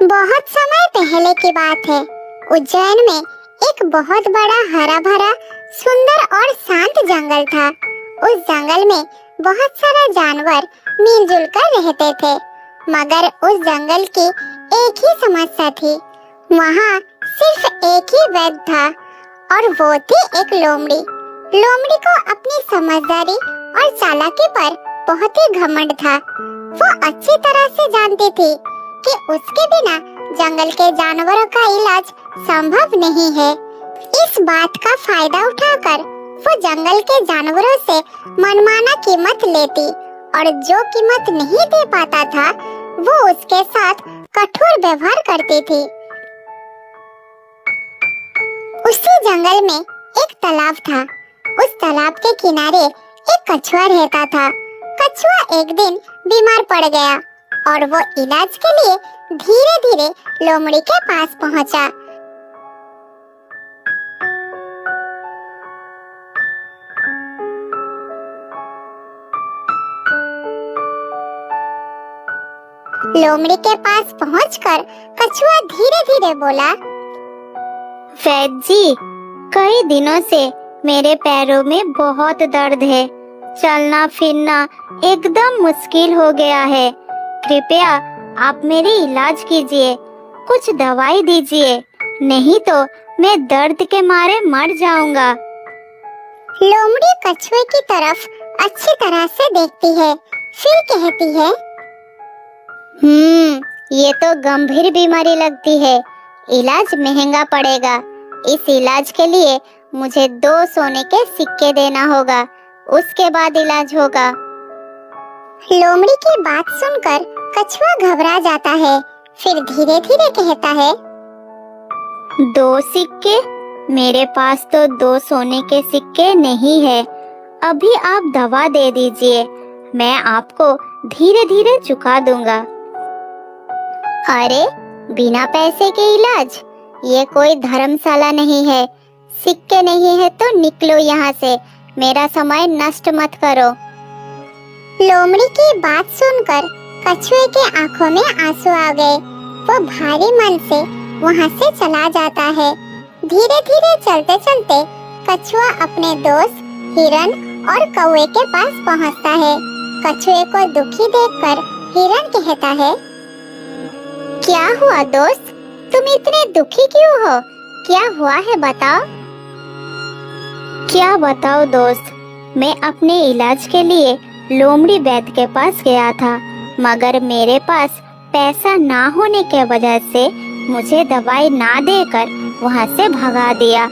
बहुत समय पहले की बात है। उज्जैन में एक बहुत बड़ा हरा भरा सुंदर और शांत जंगल था। उस जंगल में बहुत सारा जानवर मिलजुल कर रहते थे, मगर उस जंगल की एक ही समस्या थी। वहाँ सिर्फ एक ही वैद्य था और वो थी एक लोमड़ी। लोमड़ी को अपनी समझदारी और चालाकी पर बहुत ही घमंड था। वो अच्छी तरह से जानती थी कि उसके बिना जंगल के जानवरों का इलाज संभव नहीं है। इस बात का फायदा उठाकर वो जंगल के जानवरों से मनमाना कीमत लेती और जो कीमत नहीं दे पाता था वो उसके साथ कठोर व्यवहार करती थी। उसी जंगल में एक तालाब था। उस तालाब के किनारे एक कछुआ रहता था। कछुआ एक दिन बीमार पड़ गया और वो इलाज के लिए धीरे धीरे लोमड़ी के पास पहुंचा। लोमड़ी के पास पहुंचकर कछुआ धीरे धीरे बोला, वैद्य जी, कई दिनों से मेरे पैरों में बहुत दर्द है। चलना फिरना एकदम मुश्किल हो गया है। कृपया आप मेरी इलाज कीजिए, कुछ दवाई दीजिए, नहीं तो मैं दर्द के मारे मर जाऊंगा। लोमड़ी कछुए की तरफ अच्छी तरह से देखती है, फिर कहती है, ये तो गंभीर बीमारी लगती है। इलाज महंगा पड़ेगा। इस इलाज के लिए मुझे 2 सोने के सिक्के देना होगा, उसके बाद इलाज होगा। लोमड़ी की बात सुनकर कछुआ घबरा जाता है, फिर धीरे धीरे कहता है, 2 सिक्के? मेरे पास तो 2 सोने के सिक्के नहीं है। अभी आप दवा दे दीजिए, मैं आपको धीरे धीरे चुका दूंगा। अरे, बिना पैसे के इलाज? ये कोई धर्मशाला नहीं है। सिक्के नहीं है तो निकलो यहाँ से, मेरा समय नष्ट मत करो। लोमड़ी की बात सुनकर कछुए के आंखों में आंसू आ गए। वो भारी मन से वहाँ से चला जाता है। धीरे धीरे चलते चलते कछुआ अपने दोस्त हिरन और कौवे के पास पहुँचता है। कछुए को दुखी देखकर हिरन कहता है, क्या हुआ दोस्त, तुम इतने दुखी क्यों हो? क्या हुआ है बताओ। क्या बताओ दोस्त, मैं अपने इलाज के लिए लोमड़ी वैद्य के पास गया था, मगर मेरे पास पैसा ना होने के वजह से मुझे दवाई ना देकर वहाँ से भगा दिया,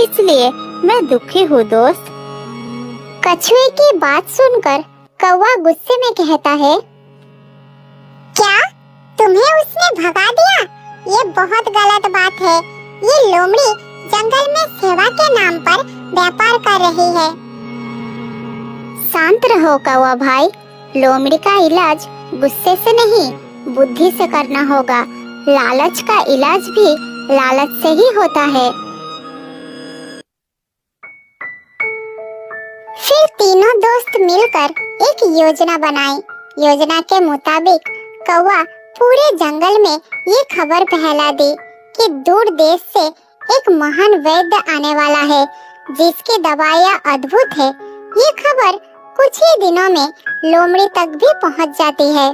इसलिए मैं दुखी हूँ दोस्त। कछुए की बात सुनकर कौवा गुस्से में कहता है, क्या तुम्हें उसने भगा दिया? ये बहुत गलत बात है। ये लोमड़ी जंगल में सेवा के नाम पर व्यापार कर रही है। शांत रहो कौवा भाई, लोमड़ी का इलाज गुस्से से नहीं बुद्धि से करना होगा। लालच का इलाज भी लालच से ही होता है। फिर तीनों दोस्त मिलकर एक योजना बनाई। योजना के मुताबिक कौवा पूरे जंगल में ये खबर फैला दी कि दूर देश से एक महान वैद्य आने वाला है जिसकी दवाइयाँ अद्भुत है। ये खबर कुछ ही दिनों में लोमड़ी तक भी पहुंच जाती है।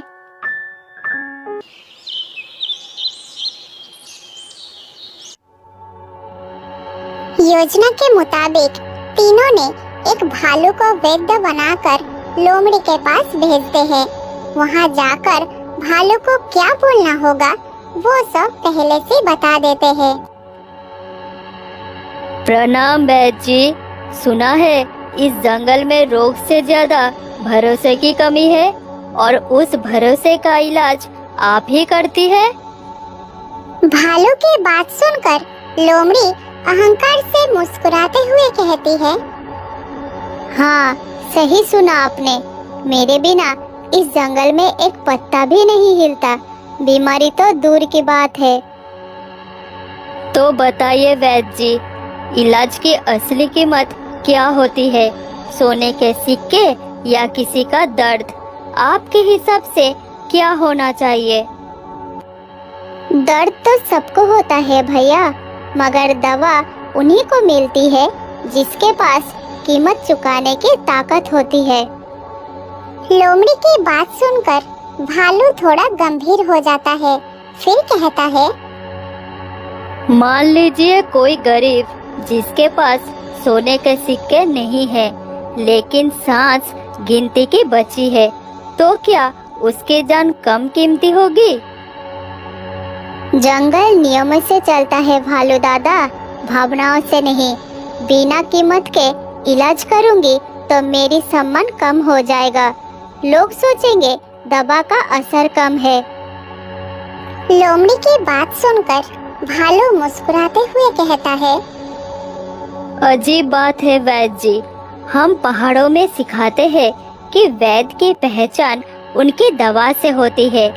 योजना के मुताबिक तीनों ने एक भालू को वैद्य बनाकर लोमड़ी के पास भेजते हैं। वहां जाकर भालू को क्या बोलना होगा वो सब पहले से बता देते हैं। प्रणाम वैद्य जी, सुना है इस जंगल में रोग से ज्यादा भरोसे की कमी है और उस भरोसे का इलाज आप ही करती है। भालू की बात सुनकर लोमड़ी अहंकार से मुस्कुराते हुए कहती है, हाँ, सही सुना आपने। मेरे बिना इस जंगल में एक पत्ता भी नहीं हिलता। बीमारी तो दूर की बात है। तो बताइए वैद्य जी, इलाज की असली कीमत क्या होती है? सोने के सिक्के या किसी का दर्द? आपके हिसाब से क्या होना चाहिए? दर्द तो सबको होता है भैया, मगर दवा उन्हीं को मिलती है जिसके पास कीमत चुकाने की ताकत होती है। लोमड़ी की बात सुनकर भालू थोड़ा गंभीर हो जाता है। फिर कहता है, मान लीजिए कोई गरीब जिसके पास सोने के सिक्के नहीं है, लेकिन सांस गिनती की बची है, तो क्या उसकी जान कम कीमती होगी? जंगल नियमों से चलता है भालू दादा, भावनाओं से नहीं। बिना कीमत के इलाज करूंगी तो मेरी सम्मान कम हो जाएगा। लोग सोचेंगे दवा का असर कम है। लोमड़ी की बात सुनकर भालू मुस्कुराते हुए कहता है, अजीब बात है वैद्य जी, हम पहाड़ों में सिखाते हैं कि वैद्य की पहचान उनकी दवा से होती है,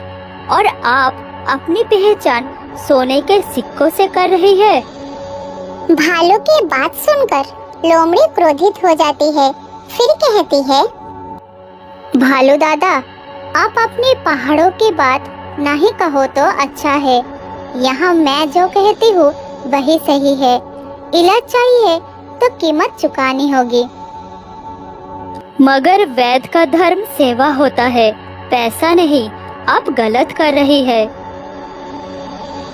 और आप अपनी पहचान सोने के सिक्कों से कर रही है। भालू की बात सुनकर लोमड़ी क्रोधित हो जाती है। फिर कहती है, भालू दादा, आप अपनी पहाड़ों की बात नहीं कहो तो अच्छा है। यहाँ मैं जो कहती हूँ वही सही है। इलाज चाहिए तो कीमत चुकानी होगी। मगर वैद्य का धर्म सेवा होता है, पैसा नहीं। आप गलत कर रही है।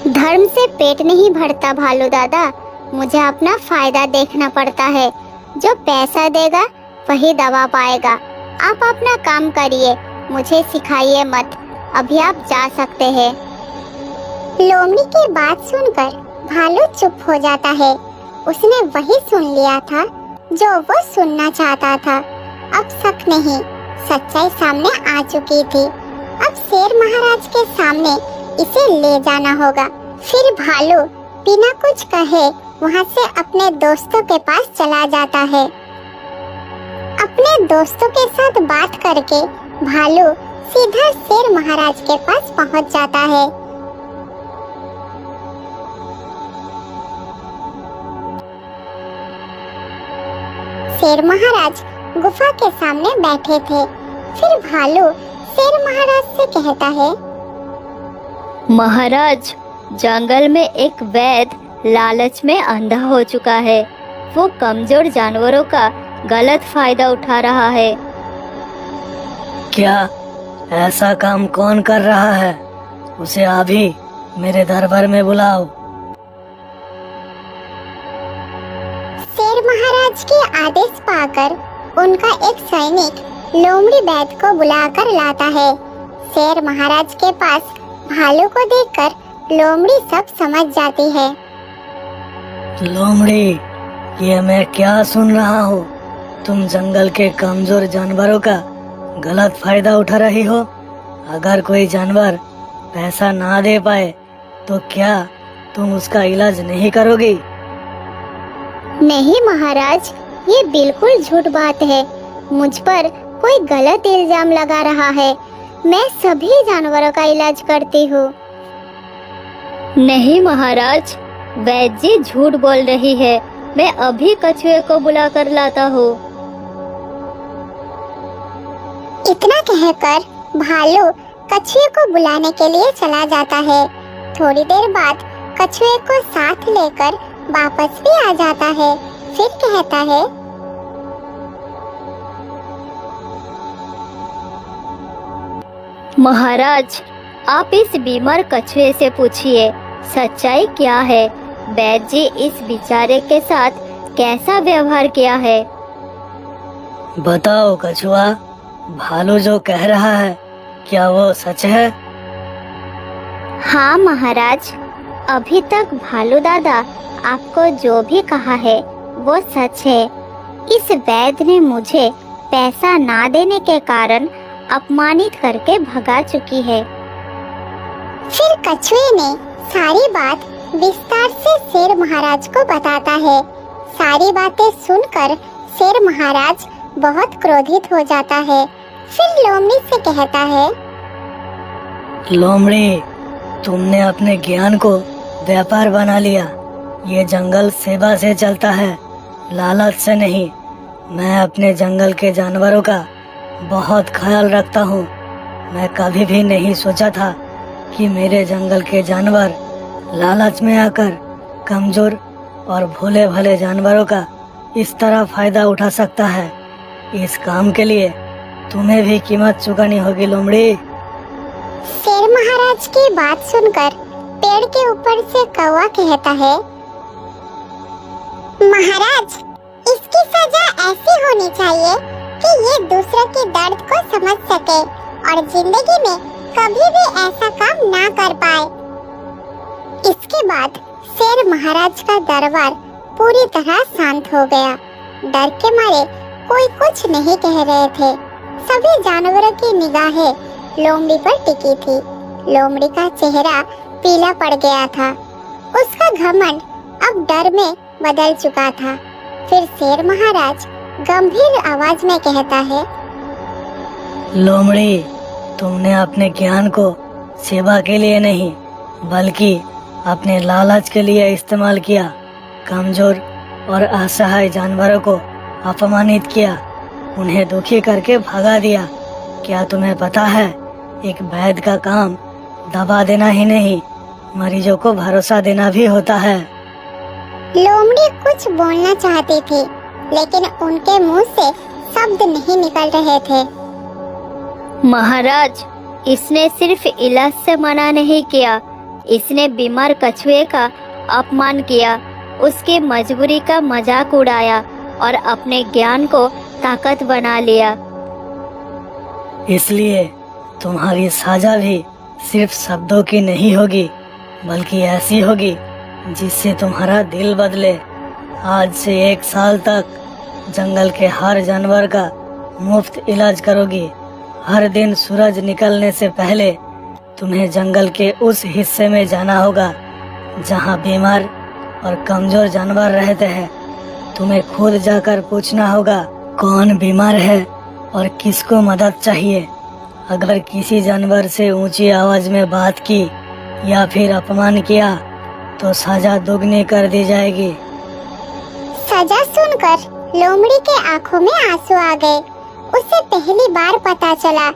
धर्म से पेट नहीं भरता भालू दादा, मुझे अपना फायदा देखना पड़ता है। जो पैसा देगा वही दवा पाएगा। आप अपना काम करिए, मुझे सिखाइए मत। अभी आप जा सकते हैं। लोमड़ी की बात सुनकर भालू चुप हो जाता है। उसने वही सुन लिया था जो वो सुनना चाहता था। अब शक नहीं, सच्चाई सामने आ चुकी थी। अब शेर महाराज के सामने इसे ले जाना होगा। फिर भालू बिना कुछ कहे वहाँ से अपने दोस्तों के पास चला जाता है। अपने दोस्तों के साथ बात करके भालू सीधा शेर महाराज के पास पहुँच जाता है। शेर महाराज गुफा के सामने बैठे थे। फिर भालू शेर महाराज से कहता है, महाराज, जंगल में एक वैद्य लालच में अंधा हो चुका है। वो कमजोर जानवरों का गलत फायदा उठा रहा है। क्या ऐसा काम कौन कर रहा है? उसे अभी मेरे दरबार में बुलाओ। शेर महाराज के आदेश पाकर उनका एक सैनिक लोमड़ी वैद्य को बुलाकर लाता है। शेर महाराज के पास भालू को देखकर लोमड़ी सब समझ जाती है। लोमड़ी, ये मैं क्या सुन रहा हूँ? तुम जंगल के कमजोर जानवरों का गलत फायदा उठा रही हो। अगर कोई जानवर पैसा ना दे पाए तो क्या तुम उसका इलाज नहीं करोगी? नहीं महाराज, ये बिल्कुल झूठ बात है। मुझ पर कोई गलत इल्जाम लगा रहा है। मैं सभी जानवरों का इलाज करती हूँ। नहीं महाराज, वैद्य जी झूठ बोल रही है। मैं अभी कछुए को बुलाकर लाता हूँ। इतना कहकर भालू कछुए को बुलाने के लिए चला जाता है। थोड़ी देर बाद कछुए को साथ लेकर वापस भी आ जाता है। फिर कहता है, महाराज, आप इस बीमार कछुए से पूछिए सच्चाई क्या है। वैद्य जी इस बेचारे के साथ कैसा व्यवहार किया है। बताओ कछुआ, भालू जो कह रहा है क्या वो सच है? हाँ महाराज, अभी तक भालू दादा आपको जो भी कहा है वो सच है। इस वैद्य ने मुझे पैसा ना देने के कारण अपमानित करके भगा चुकी है। फिर कछुए ने सारी बात विस्तार से शेर महाराज को बताता है। सारी बातें सुनकर शेर महाराज बहुत क्रोधित हो जाता है। फिर लोमड़ी से कहता है, लोमड़ी, तुमने अपने ज्ञान को व्यापार बना लिया। ये जंगल सेवा से चलता है, लालच से नहीं। मैं अपने जंगल के जानवरों का बहुत ख्याल रखता हूँ। मैं कभी भी नहीं सोचा था कि मेरे जंगल के जानवर लालच में आकर कमजोर और भोले भाले जानवरों का इस तरह फायदा उठा सकता है। इस काम के लिए तुम्हें भी कीमत चुकानी होगी लोमड़ी। शेर महाराज की बात सुनकर पेड़ के ऊपर से कौवा कहता है, महाराज, इसकी सजा ऐसी होनी चाहिए कि ये दूसरे के दर्द को समझ सके और जिंदगी में कभी भी ऐसा काम ना कर पाए। इसके बाद शेर महाराज का दरबार पूरी तरह शांत हो गया। डर के मारे कोई कुछ नहीं कह रहे थे। सभी जानवरों की निगाहें लोमड़ी पर टिकी थी। लोमड़ी का चेहरा पीला पड़ गया था। उसका घमंड अब डर में बदल चुका था। फिर शेर महाराज गंभीर आवाज में कहता है, लोमड़ी, तुमने अपने ज्ञान को सेवा के लिए नहीं बल्कि अपने लालच के लिए इस्तेमाल किया। कमजोर और असहाय जानवरों को अपमानित किया, उन्हें दुखी करके भगा दिया। क्या तुम्हें पता है, एक वैद्य का काम दवा देना ही नहीं, मरीजों को भरोसा देना भी होता है। लोमड़ी कुछ बोलना चाहती थी, लेकिन उनके मुंह से शब्द नहीं निकल रहे थे। महाराज, इसने सिर्फ इलाज से मना नहीं किया, इसने बीमार कछुए का अपमान किया, उसकी मजबूरी का मजाक उड़ाया और अपने ज्ञान को ताकत बना लिया। इसलिए तुम्हारी सजा भी सिर्फ शब्दों की नहीं होगी, बल्कि ऐसी होगी जिससे तुम्हारा दिल बदले। आज से 1 साल तक जंगल के हर जानवर का मुफ्त इलाज करोगी। हर दिन सूरज निकलने से पहले तुम्हें जंगल के उस हिस्से में जाना होगा जहां बीमार और कमजोर जानवर रहते हैं। तुम्हें खुद जाकर पूछना होगा कौन बीमार है और किसको मदद चाहिए। अगर किसी जानवर से ऊंची आवाज में बात की या फिर अपमान किया तो सजा दोगुनी कर दी जाएगी। सजा सुनकर लोमड़ी के आंखों में आंसू आ गए। उसे पहली बार पता चला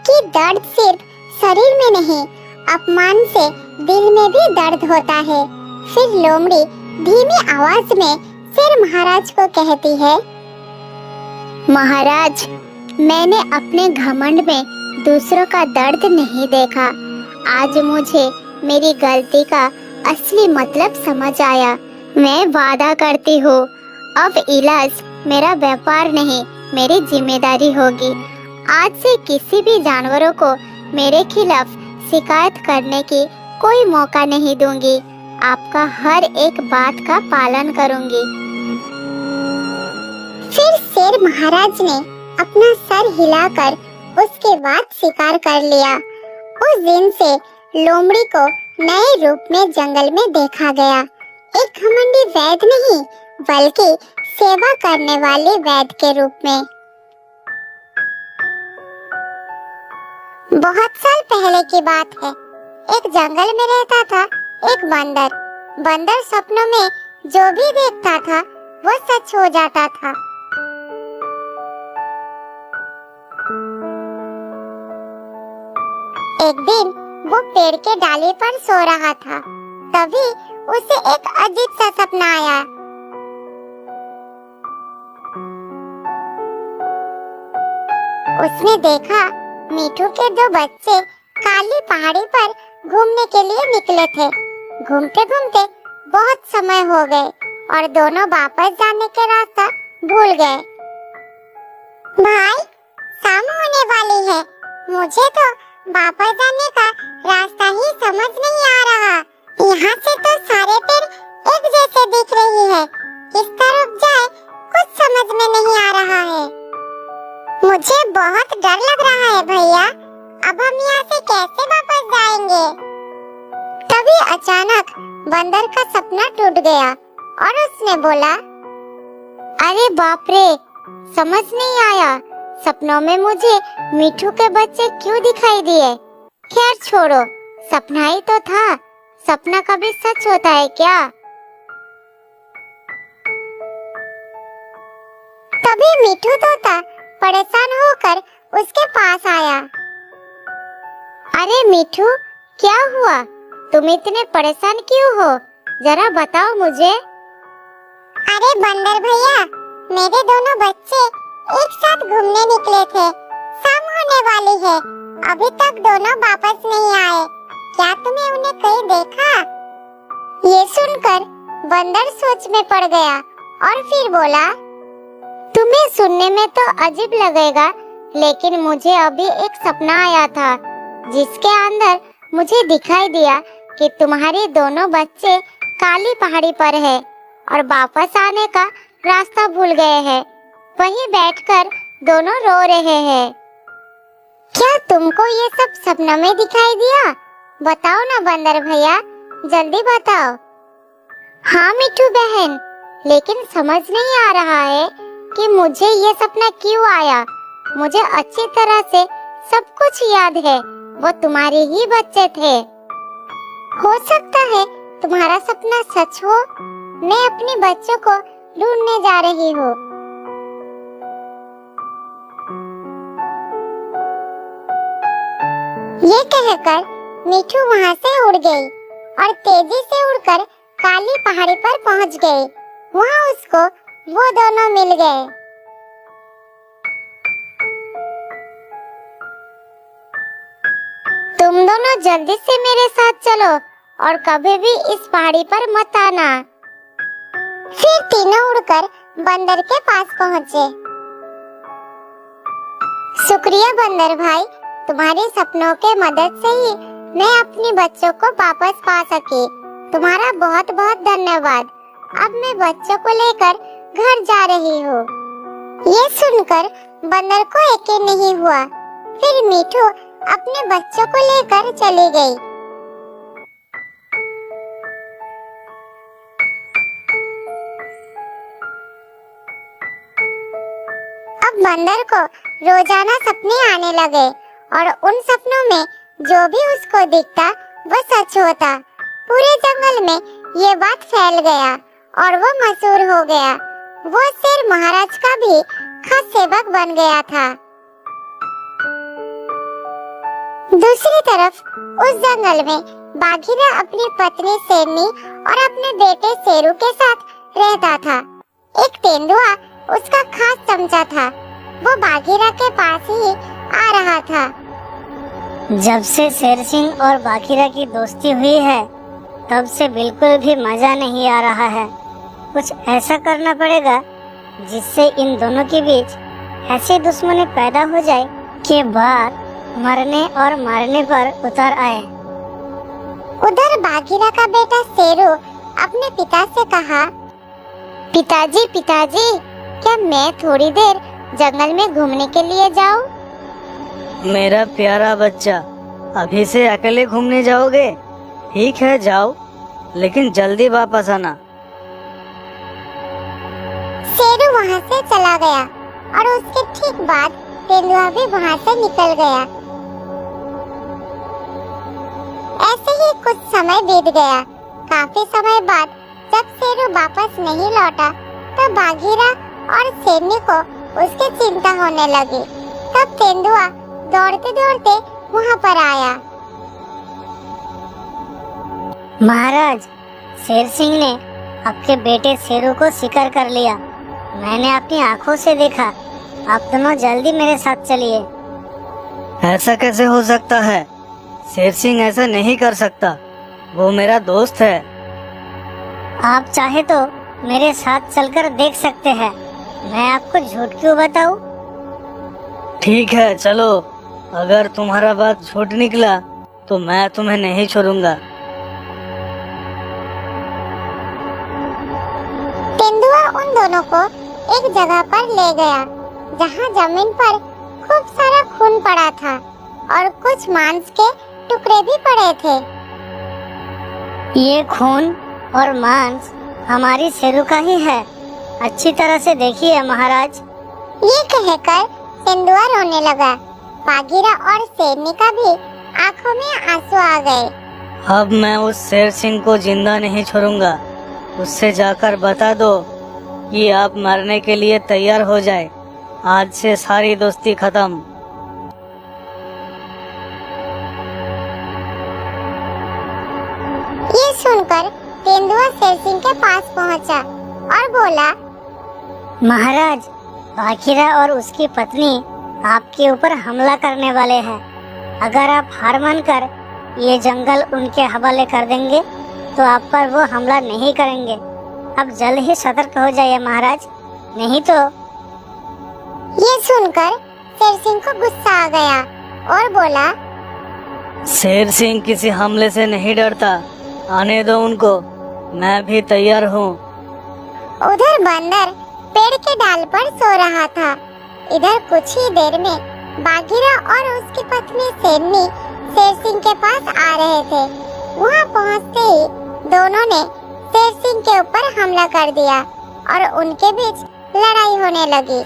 कि दर्द सिर्फ शरीर में नहीं, अपमान से दिल में भी दर्द होता है। फिर लोमड़ी धीमी आवाज में शेर महाराज को कहती है, महाराज, मैंने अपने घमंड में दूसरों का दर्द नहीं देखा। आज मुझे मेरी गलती का असली मतलब समझ आया। मैं वादा करती हूँ, अब इलाज मेरा व्यापार नहीं, मेरी जिम्मेदारी होगी। आज से किसी भी जानवरों को मेरे खिलाफ शिकायत करने की कोई मौका नहीं दूंगी। आपका हर एक बात का पालन करूंगी। फिर शेर महाराज ने अपना सर हिलाकर उसके बाद स्वीकार कर लिया। उस दिन से लोमड़ी को नए रूप में जंगल में देखा गया। एक घमंडी वैद्य नहीं, बल्कि सेवा करने वाले वैद्य के रूप में। बहुत साल पहले की बात है। एक जंगल में रहता था एक बंदर। बंदर सपनों में जो भी देखता था वो सच हो जाता था। एक दिन वो पेड़ के डाली पर सो रहा था। तभी उसे एक अजीब सा सपना आया। उसने देखा मीठू के 2 बच्चे काली पहाड़ी पर घूमने के लिए निकले थे। घूमते घूमते बहुत समय हो गए और दोनों वापस जाने के रास्ता भूल गए। भाई, शाम होने वाली है, मुझे तो वापस जाने का रास्ता ही समझ नहीं आ रहा। यहाँ से तो सारे पेड़ एक जैसे दिख रही है, किस तरफ जाए कुछ समझ में नहीं आ रहा है। मुझे बहुत डर लग रहा है भैया, अब हम यहाँ से कैसे वापस जाएंगे? तभी अचानक बंदर का सपना टूट गया और उसने बोला, अरे बाप रे, समझ नहीं आया। सपनों में मुझे मीठू के बच्चे क्यों दिखाई दिए? खैर छोड़ो, सपना ही तो था। सपना कभी सच होता है क्या? तभी मीठू तोता परेशान होकर उसके पास आया। अरे मीठू, क्या हुआ? तुम इतने परेशान क्यों हो? जरा बताओ मुझे। अरे बंदर भैया, मेरे दोनों बच्चे एक साथ घूमने निकले थे। शाम होने वाली है, अभी तक दोनों वापस नहीं आए। क्या तुमने उन्हें कहीं देखा? ये सुनकर बंदर सोच में पड़ गया और फिर बोला, तुम्हें सुनने में तो अजीब लगेगा, लेकिन मुझे अभी एक सपना आया था जिसके अंदर मुझे दिखाई दिया कि तुम्हारे दोनों बच्चे काली पहाड़ी पर है और वापस आने का रास्ता भूल गए हैं। वहीं बैठकर दोनों रो रहे हैं। क्या तुमको ये सब सपनों में दिखाई दिया? बताओ ना बंदर भैया, जल्दी बताओ। हाँ मिठू बहन, लेकिन समझ नहीं आ रहा है कि मुझे ये सपना क्यों आया। मुझे अच्छी तरह से सब कुछ याद है, वो तुम्हारे ही बच्चे थे। हो सकता है तुम्हारा सपना सच हो। मैं अपने बच्चों को ढूंढने जा रही हूँ। ये कहकर मिठू वहाँ से उड़ गई और तेजी से उड़कर काली पहाड़ी पर पहुँच गई। वहाँ उसको वो दोनों मिल गए। तुम दोनों जल्दी से मेरे साथ चलो और कभी भी इस पहाड़ी पर मत आना। फिर तीनों उड़कर बंदर के पास पहुँचे। शुक्रिया बंदर भाई, तुम्हारे सपनों के मदद से ही मैं अपने बच्चों को वापस पा सकी। तुम्हारा बहुत बहुत धन्यवाद। अब मैं बच्चों को लेकर घर जा रही हूँ। ये सुनकर बंदर को यकीन नहीं हुआ। फिर मीठू अपने बच्चों को लेकर चली गई। अब बंदर को रोजाना सपने आने लगे और उन सपनों में जो भी उसको दिखता वो सच होता। पूरे जंगल में ये बात फैल गया और वो मशहूर हो गया। वो शेर महाराज का भी खास सेवक बन गया था। दूसरी तरफ उस जंगल में बाघीरा अपनी पत्नी शेरनी और अपने बेटे शेरू के साथ रहता था। एक तेंदुआ उसका खास चमचा था। वो बाघीरा के पास ही आ रहा था। जब से शेर सिंह और बाघीरा की दोस्ती हुई है, तब से बिल्कुल भी मजा नहीं आ रहा है। कुछ ऐसा करना पड़ेगा जिससे इन दोनों के बीच ऐसी दुश्मनी पैदा हो जाए कि बात मरने और मारने पर उतर आए। उधर बाघीरा का बेटा शेरू अपने पिता से कहा, पिताजी पिताजी, क्या मैं थोड़ी देर जंगल में घूमने के लिए जाऊं? मेरा प्यारा बच्चा, अभी से अकेले घूमने जाओगे? ठीक है जाओ, लेकिन जल्दी वापस आना। शेरू वहाँ से चला गया और उसके ठीक बाद तेंदुआ भी वहाँ से निकल गया। ऐसे ही कुछ समय बीत गया। काफी समय बाद जब शेरू वापस नहीं लौटा, तब बाघीरा और शेरनी को उसकी चिंता होने लगी। तब तेंदुआ दौड़ते दौड़ते वहाँ पर आया। महाराज, शेर सिंह ने आपके बेटे शेरू को शिकार कर लिया। मैंने अपनी आंखों से देखा। आप दोनों जल्दी मेरे साथ चलिए। ऐसा कैसे हो सकता है? शेर सिंह ऐसा नहीं कर सकता। वो मेरा दोस्त है। आप चाहे तो मेरे साथ चलकर देख सकते हैं। मैं आपको झूठ क्यों बताऊं? ठीक है चलो, अगर तुम्हारा बात झूठ निकला तो मैं तुम्हें नहीं छोड़ूंगा। तेंदुआ उन दोनों को एक जगह पर ले गया जहाँ जमीन पर खूब सारा खून पड़ा था और कुछ मांस के टुकड़े भी पड़े थे। ये खून और मांस हमारी शेरू का ही है। अच्छी तरह से देखिए महाराज। ये कहकर तेंदुआ रोने लगा। बाघीरा और शेरनी का भी आंखों में आंसू आ गए। अब मैं उस शेर सिंह को जिंदा नहीं छोड़ूंगा। उससे जाकर बता दो कि आप मरने के लिए तैयार हो जाए। आज से सारी दोस्ती खत्म। सुनकर तेंदुआ शेर सिंह के पास पहुंचा और बोला, महाराज, बाघीरा और उसकी पत्नी आपके ऊपर हमला करने वाले हैं। अगर आप हार मानकर ये जंगल उनके हवाले कर देंगे तो आप पर वो हमला नहीं करेंगे। अब जल्द ही सतर्क हो जाइए महाराज, नहीं तो। ये सुनकर शेर सिंह को गुस्सा आ गया और बोला, शेर सिंह किसी हमले से नहीं डरता, आने दो उनको, मैं भी तैयार हूँ। उधर बंदर पेड़ के डाल पर सो रहा था। इधर कुछ ही देर में बाघीरा और उसकी पत्नी शेरनी शेर सिंह के पास आ रहे थे। वहाँ पहुँचते ही दोनों ने शेर सिंह के ऊपर हमला कर दिया और उनके बीच लड़ाई होने लगी।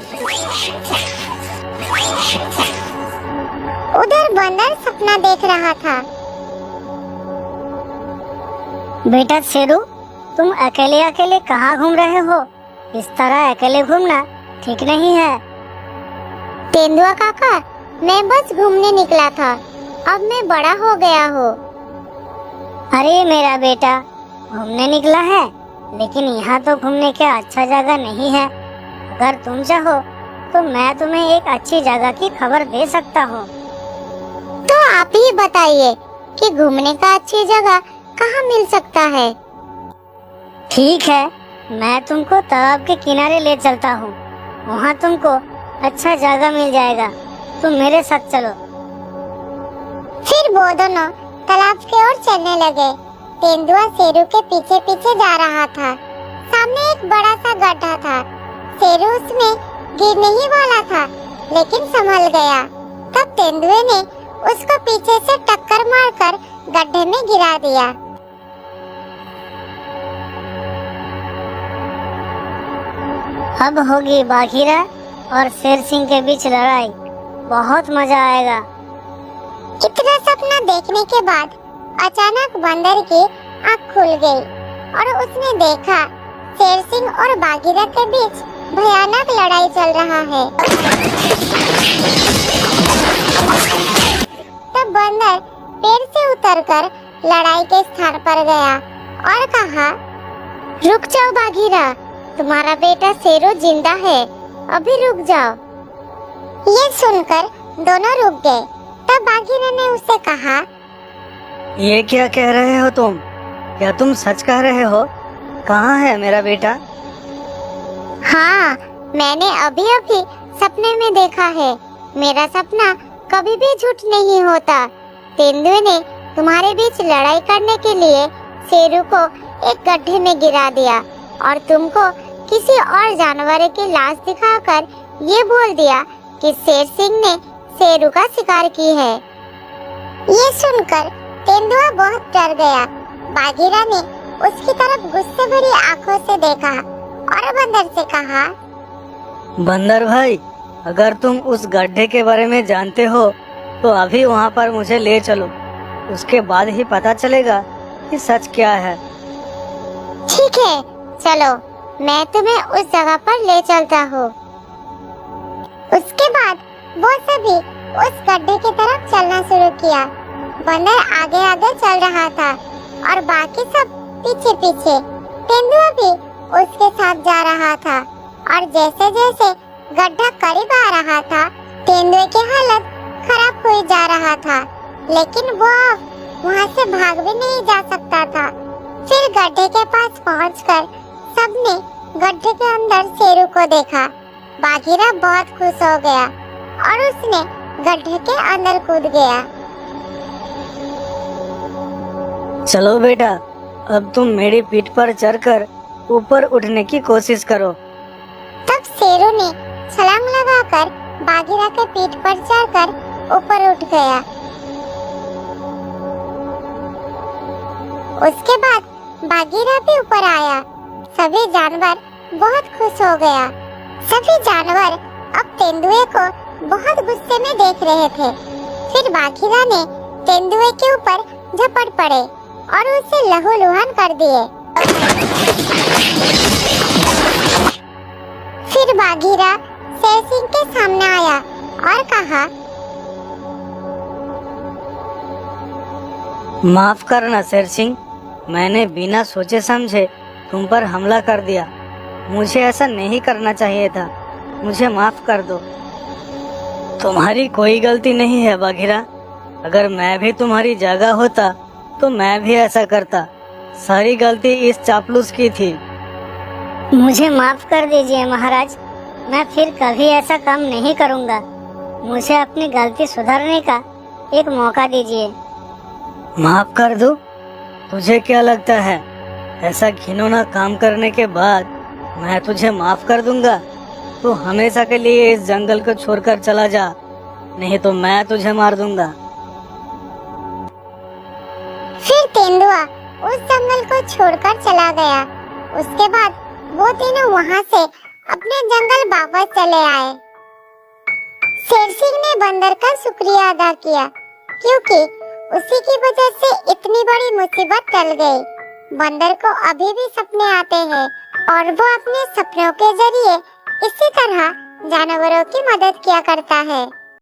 उधर बंदर सपना देख रहा था। बेटा शेरू, तुम अकेले अकेले कहाँ घूम रहे हो? इस तरह अकेले घूमना ठीक नहीं है। तेंदुआ काका, मैं बस घूमने निकला था, अब मैं बड़ा हो गया हूँ। अरे मेरा बेटा, घूमने निकला है, लेकिन यहाँ तो घूमने का अच्छा जगह नहीं है। अगर तुम चाहो तो मैं तुम्हें एक अच्छी जगह की खबर दे सकता हूँ। तो आप ही बताइए कि घूमने का अच्छी जगह कहाँ मिल सकता है? ठीक है, मैं तुमको तालाब के किनारे ले चलता हूँ। वहाँ तुमको अच्छा जगह मिल जाएगा। तुम मेरे साथ चलो। फिर वो दोनों तालाब की ओर चलने लगे। तेंदुआ शेरू के पीछे पीछे जा रहा था। सामने एक बड़ा सा गड्ढा था। शेरू उसमें गिरने ही वाला था, लेकिन संभल गया। तब तेंदुए ने उसको पीछे से टक्कर मारकर गड्ढे में गिरा दिया। अब होगी बाघीरा और शेर सिंह के बीच लड़ाई। बहुत मजा आएगा। इतना सपना देखने के बाद अचानक बंदर की आँख खुल गई और उसने देखा शेर सिंह और बाघीरा के बीच भयानक लड़ाई चल रहा है। तब बंदर पेड़ से उतरकर लड़ाई के स्थान पर गया और कहा, रुक जाओ बाघीरा, तुम्हारा बेटा शेरू जिंदा है, अभी रुक जाओ। ये सुनकर दोनों रुक गए। तब बाघीरा ने उससे कहा, ये क्या कह रहे हो तुम? क्या तुम सच कह रहे हो? कहाँ है मेरा बेटा? हाँ, मैंने अभी अभी सपने में देखा है। मेरा सपना कभी भी झूठ नहीं होता। तेंदुए ने तुम्हारे बीच लड़ाई करने के लिए शेरू को एक गड्ढे में गिरा दिया और तुमको किसी और जानवर की लाश दिखाकर ये बोल दिया कि शेर सिंह ने शेरू का शिकार की है। ये सुनकर तेंदुआ बहुत डर गया। बाघीरा ने उसकी तरफ गुस्से भरी आंखों से देखा और बंदर से कहा, बंदर भाई, अगर तुम उस गड्ढे के बारे में जानते हो तो अभी वहाँ पर मुझे ले चलो। उसके बाद ही पता चलेगा कि सच क्या है। ठीक है, चलो, मैं तुम्हें उस जगह पर ले चलता हूँ। उसके बाद वो सभी उस गड्ढे की तरफ चलना शुरू किया। बंदर आगे आगे चल रहा था और बाकी सब पीछे पीछे। तेंदुआ भी उसके साथ जा रहा था और जैसे जैसे गड्ढा करीब आ रहा था, तेंदुए की हालत खराब हुई जा रहा था, लेकिन वो अब वहाँ से भाग भी नहीं जा सकता था। फिर गड्ढे के पास पहुंचकर सबने गड्ढे के अंदर शेरू को देखा। बाघीरा बहुत खुश हो गया और उसने गड्ढे के अंदर कूद गया। चलो बेटा, अब तुम मेरी पीठ पर चढ़कर ऊपर उठने की कोशिश करो। तब शेरू ने छलांग लगाकर बाघीरा के पीठ पर चढ़कर ऊपर उठ गया। उसके बाद बाघीरा भी ऊपर आया। सभी जानवर बहुत खुश हो गया। सभी जानवर अब तेंदुए को बहुत गुस्से में देख रहे थे। फिर बाघीरा ने तेंदुए के ऊपर झपट पड़े और उसे लहूलुहान कर दिए। फिर बाघीरा शेर सिंह के सामने आया और कहा, माफ करना शेर सिंह, मैंने बिना सोचे समझे तुम पर हमला कर दिया। मुझे ऐसा नहीं करना चाहिए था। मुझे माफ कर दो। तुम्हारी कोई गलती नहीं है बाघीरा। अगर मैं भी तुम्हारी जगह होता तो मैं भी ऐसा करता। सारी गलती इस चापलूस की थी। मुझे माफ कर दीजिए महाराज, मैं फिर कभी ऐसा काम नहीं करूंगा। मुझे अपनी गलती सुधारने का एक मौका दीजिए। माफ कर दो? तुझे क्या लगता है ऐसा घिनौना काम करने के बाद मैं तुझे माफ कर दूंगा? तू हमेशा के लिए इस जंगल को छोड़कर चला जा, नहीं तो मैं तुझे मार दूंगा। फिर तेंदुआ उस जंगल को छोड़कर चला गया। उसके बाद वो तीनों वहाँ से अपने जंगल वापस चले आए। शेर सिंह ने बंदर का शुक्रिया अदा किया, क्योंकि उसी की वजह से इतनी बड़ी मुसीबत टल गई। बंदर को अभी भी सपने आते हैं और वो अपने सपनों के जरिए इसी तरह जानवरों की मदद किया करता है।